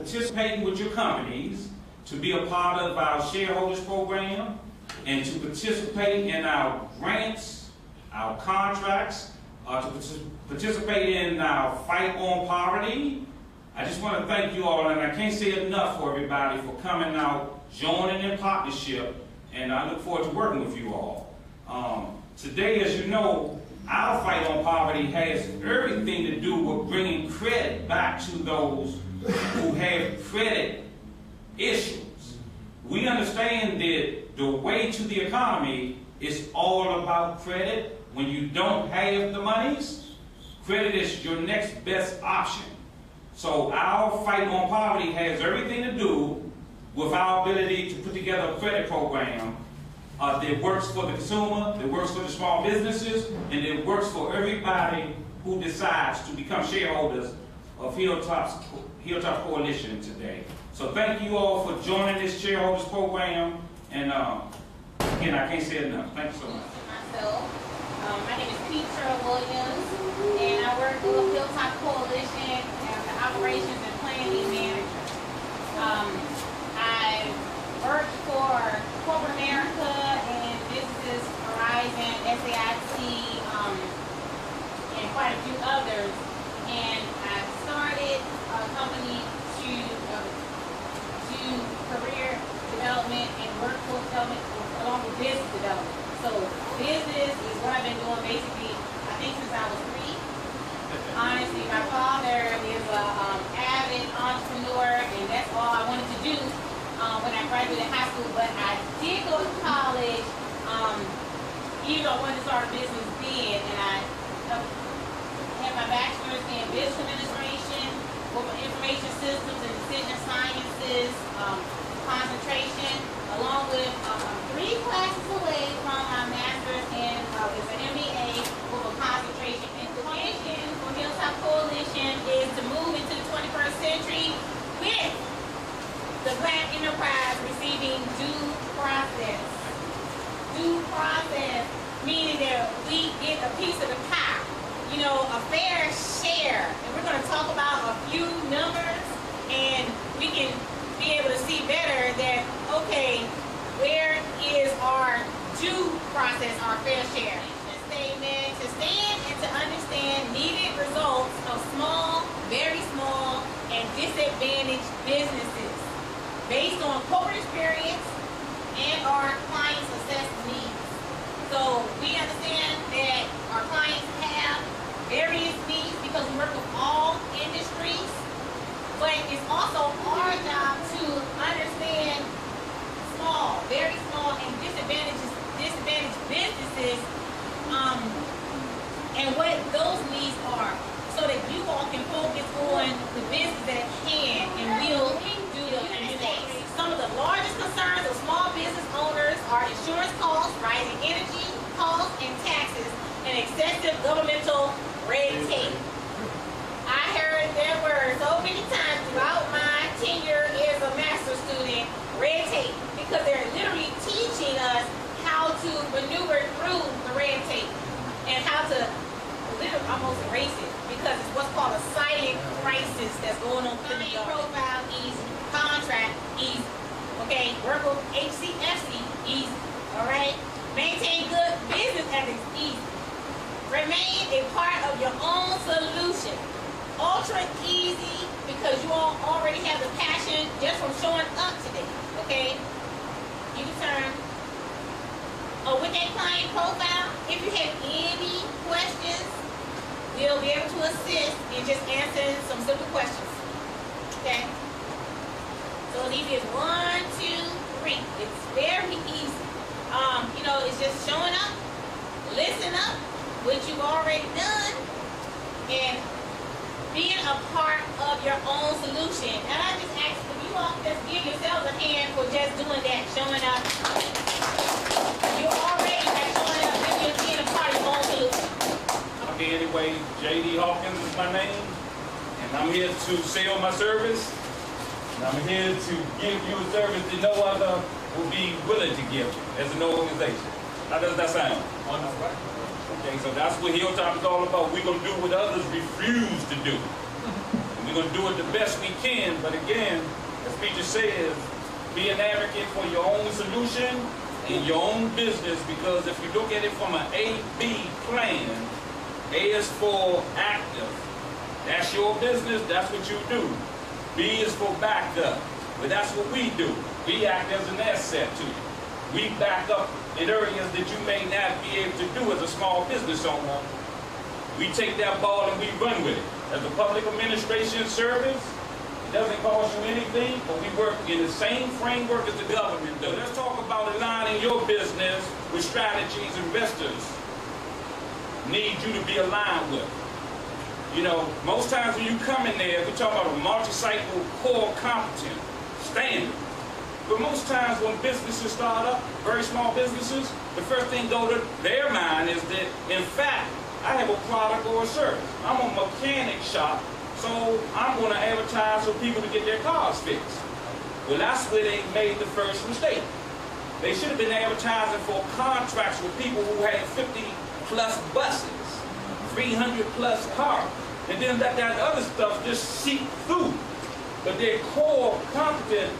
participating with your companies to be a part of our shareholders program and to participate in our grants, our contracts, to participate in our fight on poverty. I just want to thank you all, and I can't say enough for everybody for coming out, joining in partnership, and I look forward to working with you all. Today, as you know, our fight on poverty has everything to do with bringing credit back to those who have credit issues. We understand that the way to the economy is all about credit. When you don't have the monies, credit is your next best option. So our fight on poverty has everything to do with our ability to put together a credit program that works for the consumer, that works for the small businesses, and that works for everybody who decides to become shareholders of Hilltop Coalition today. So thank you all for joining this shareholders program, and again, I can't say enough. Thank you so much. My name is Petra, and I work with Hilltop Coalition as the Operations and Planning Manager. I work for Corporate America and Businesses Horizon, SAIC, and quite a few others. And I started a company to do career development and workforce development along with business development. So business is what I've been doing basically, I think, since I was 3. Honestly, my father is an avid entrepreneur, and that's all I wanted to do when I graduated high school. But I did go to college, even though I wanted to start a business then, and I had my bachelor's in business administration, with information systems and decision sciences, concentration, along with 3 classes away from my master's in it's an MBA with a concentration in communication. For Hilltop Coalition is to move into the 21st century with the Black enterprise receiving due process. Due process, meaning that we get a piece of the pie, you know, a fair share. And we're going to talk about a few numbers, and we can be able to see better that, okay, where is our due process, our fair share? Statement to stand and to understand needed results of small, very small, and disadvantaged businesses based on corporate experience and our clients' assessed needs. So we understand that our clients have various needs because we work with all industries, but it's also our job to understand small, very small, and disadvantaged businesses, and what those needs are, so that you all can focus on the business that can and will do the States. Some of the largest concerns of small business owners are insurance costs, rising energy costs and taxes, and excessive governmental red tape. I heard that word so many times throughout my tenure as a master's student, red tape, because they're literally teaching us how to maneuver through the red tape and how to literally almost erase it, because it's what's called a silent crisis that's going on. Client profile easy, contract easy, okay, work with HCFC easy, all right, maintain good business ethics easy, remain a part of your own solution, ultra easy, because you all already have the passion just from showing up today, okay? You can turn with that client profile. If you have any questions, we'll be able to assist in just answering some simple questions, okay? So as easy as 1, 2, 3. It's very easy. You know, it's just showing up, listen up, what you've already done, and being a part of your own solution. And I just ask if you all just give yourselves a hand for just doing that, showing up. You already have shown up if you're being a part of your own solution. Okay, anyway, J.D. Hawkins is my name, and I'm here to sell my service. And I'm here to give you a service that no other will be willing to give as an organization. How does that sound? Okay, so that's what Hilltop is all about. We're going to do what others refuse to do. We're going to do it the best we can, but again, as Petra says, be an advocate for your own solution in your own business, because if you look at it from an A-B plan, A is for active. That's your business, that's what you do. B is for backup, but that's what we do. We act as an asset to you. We back up in areas that you may not be able to do as a small business owner. We take that ball and we run with it. As a public administration service, it doesn't cost you anything, but we work in the same framework as the government does. Let's talk about aligning your business with strategies investors need you to be aligned with. You know, most times when you come in there, we talk about a multi-cycle core competent standard. But most times when businesses start up, very small businesses, the first thing go to their mind is that, in fact, I have a product or a service. I'm a mechanic shop, so I'm going to advertise for people to get their cars fixed. Well, that's where they made the first mistake. They should have been advertising for contracts with people who had 50-plus buses, 300-plus cars, and then let that other stuff just seep through. But their core competent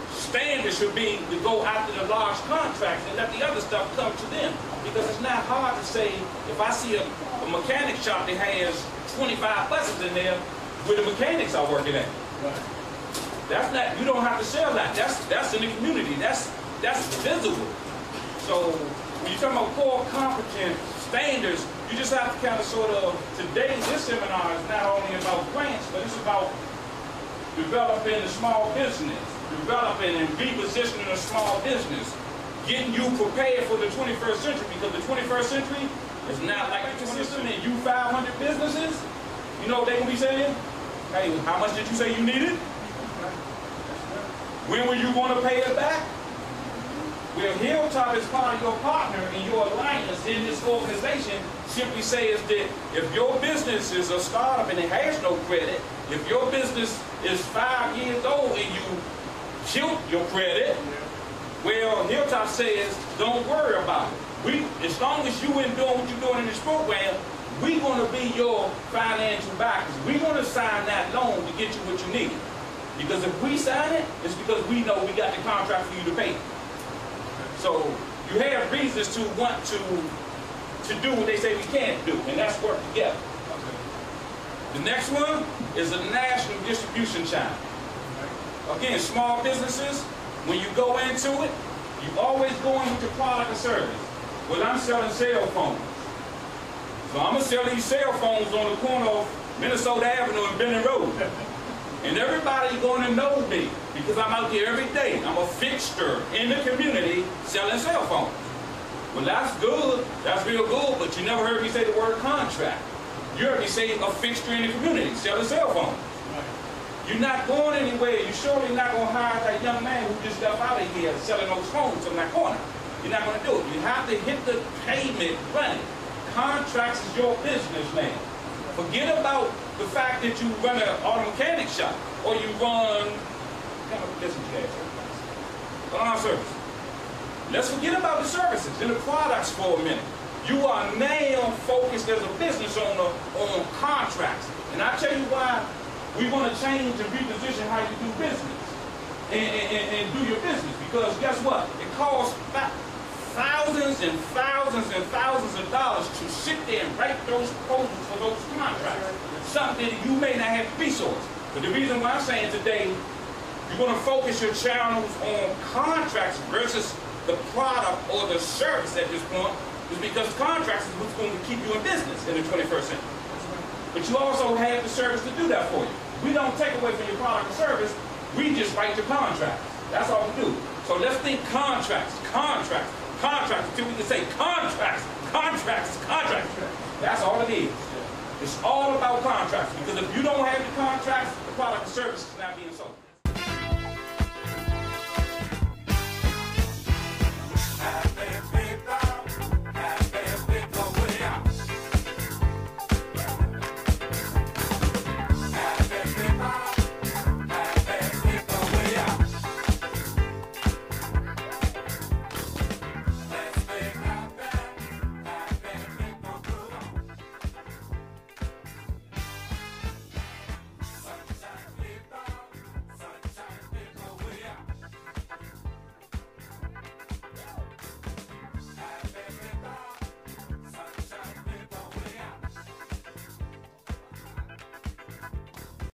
standard should be to go after the large contracts and let the other stuff come to them. Because it's not hard to say, if I see a mechanic shop that has 25 buses in there, where the mechanics are working at. Right. That's not, you don't have to sell that. That's in the community. That's visible. So when you're talking about core competent standards, you just have to kind of sort of, today this seminar is not only about grants, but it's about developing a small business, developing and repositioning a small business, getting you prepared for the 21st century, because the 21st century is not like the 20th century. And you 500 businesses, you know what they gonna be saying? Hey, how much did you say you needed? When were you gonna pay it back? Well, Hilltop is part of your partner in your alliance in this organization. Simply says that if your business is a startup and it has no credit, if your business is 5 years old and you killed your credit, well, Hilltop says, don't worry about it. As long as you ain't doing what you're doing in this program, we're going to be your financial backers. We're going to sign that loan to get you what you need. Because if we sign it, it's because we know we got the contract for you to pay. So you have reasons to want to do what they say we can't do, and that's work together. The next one is a national distribution channel. Again, small businesses, when you go into it, you always go in with your product or service. Well, I'm selling cell phones. So I'm going to sell these cell phones on the corner of Minnesota Avenue and Benning Road. And everybody's going to know me because I'm out there every day. I'm a fixture in the community selling cell phones. Well, that's good. That's real good, but you never heard me say the word contract. You heard me say a fixture in the community selling cell phones. You're not going anywhere. You're surely not going to hire that young man who just got out of here selling those phones on that corner. You're not going to do it. You have to hit the pavement running. Contracts is your business, man. Forget about the fact that you run an auto mechanic shop or you run service. Let's forget about the services and the products for a minute. You are now focused as a business owner on contracts. And I tell you why we want to change and reposition how you do business and do your business. Because guess what? It costs thousands and thousands and thousands of dollars to sit there and write those proposals for those contracts. Something that you may not have the resource. But the reason why I'm saying today, you're going to focus your channels on contracts versus the product or the service at this point, is because contracts is what's going to keep you in business in the 21st century. But you also have the service to do that for you. We don't take away from your product or service, we just write your contracts. That's all we do. So let's think contracts, contracts, contracts, until we can say contracts, contracts, contracts. That's all it is. It's all about contracts, because if you don't have the contracts, the product or service is not being sold.